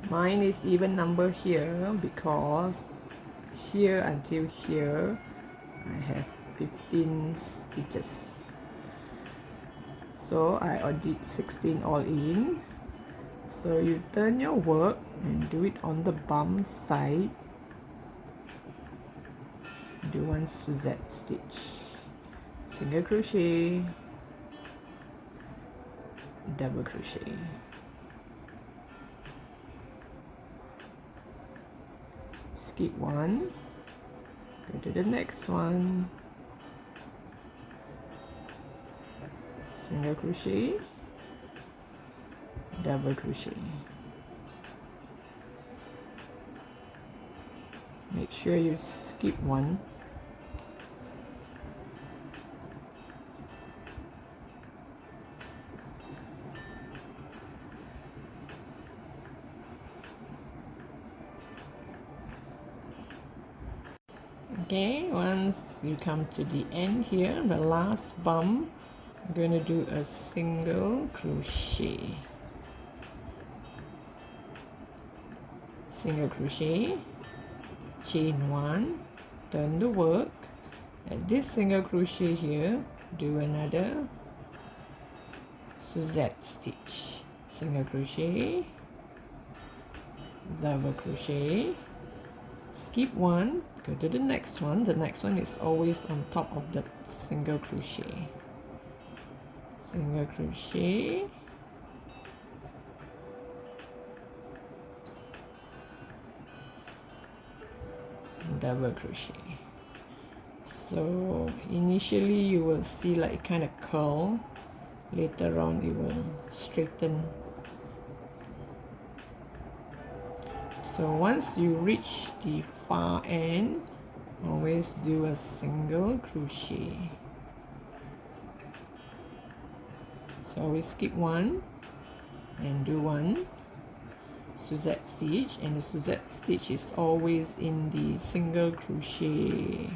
Mine is even number here because here until here I have 15 stitches. So I did 16 all in. So you turn your work and do it on the bum side. Do one Suzette stitch, single crochet, double crochet. Skip one, go to the next one, single crochet, double crochet. Make sure you skip one. Okay, once you come to the end here, the last bump, I'm going to do a single crochet. Single crochet, chain one, turn the work. At this single crochet here, do another Suzette stitch. Single crochet, double crochet, skip one, go to the next one. The next one is always on top of the single crochet. Single crochet, double crochet. So initially you will see like kind of curl, later on it will straighten. So once you reach the far end, always do a single crochet. So always skip one and do one Suzette stitch, and the Suzette stitch is always in the single crochet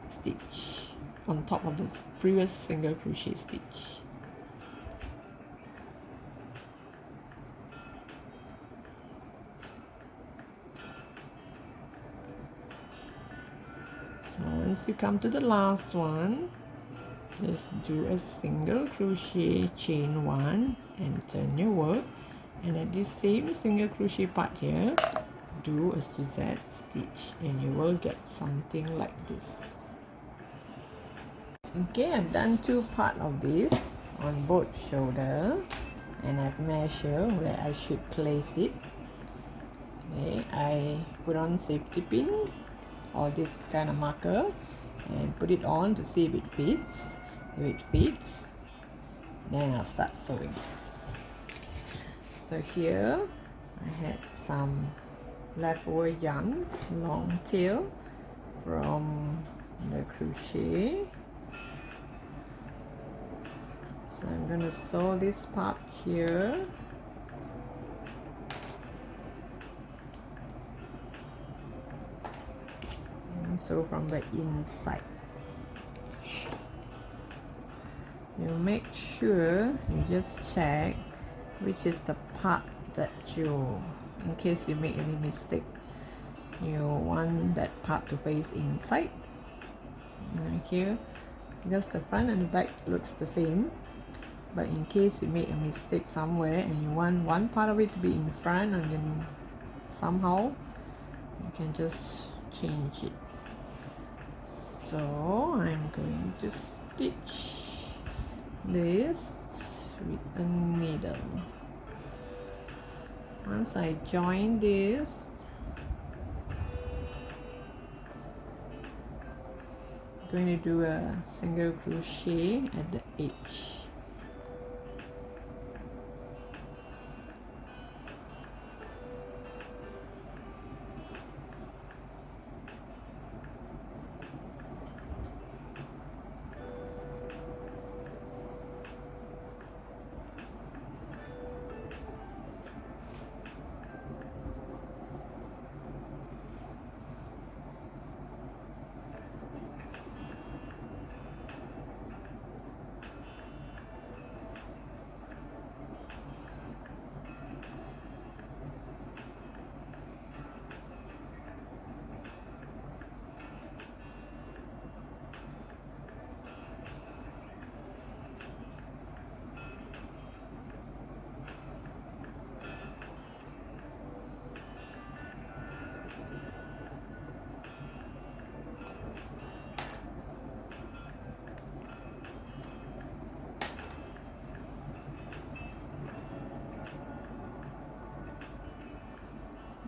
stitch. on top of the previous single crochet stitch. So once you come to the last one, just do a single crochet, chain 1 and turn your work, and at this same single crochet part here, do a Suzette stitch and you will get something like this. Okay, I've done 2 parts of this on both shoulder, and I've measured where I should place it. Okay, I put on safety pin or this kind of marker and put it on to see if it fits. If it fits, then I'll start sewing. So here I had some leftover yarn, long tail from the crochet. So I'm going to sew this part here. And sew from the inside. You make sure you just check which is the part that you, in case you make any mistake, you want that part to face inside. And here, because the front and the back looks the same, but in case you make a mistake somewhere and you want one part of it to be in front and then somehow you can just change it. So I'm going to stitch this with a needle. Once I join this, I'm going to do a single crochet at the edge.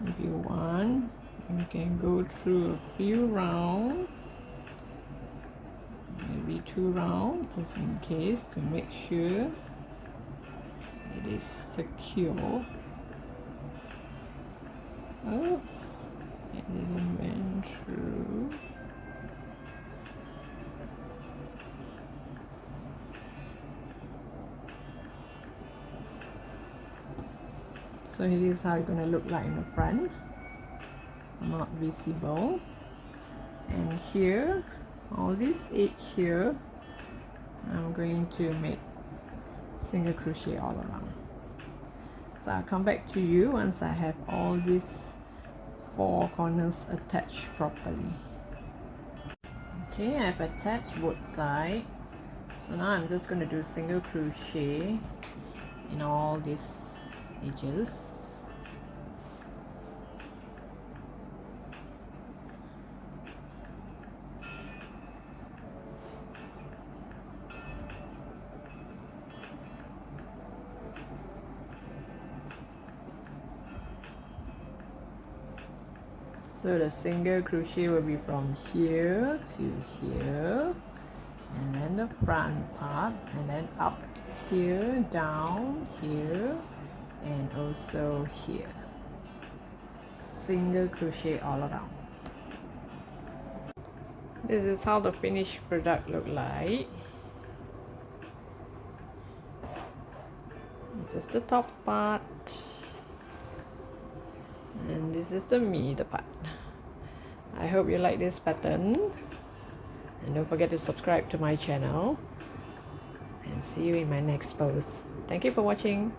If you want, you can go through a few rounds, maybe 2 rounds, just in case, to make sure it is secure. Oops, it didn't went through. So it is how it's going to look like in the front, not visible. And here, all this edge here, I'm going to make single crochet all around. So I'll come back to you once I have all these 4 corners attached properly. Okay, I've attached both sides. So now I'm just going to do single crochet in all these edges. So the single crochet will be from here to here, and then the front part, and then up here, down here, and also here. Single crochet all around. This is how the finished product look like. Just the top part, and this is the middle part. I hope you like this pattern. And don't forget to subscribe to my channel. And see you in my next post. Thank you for watching.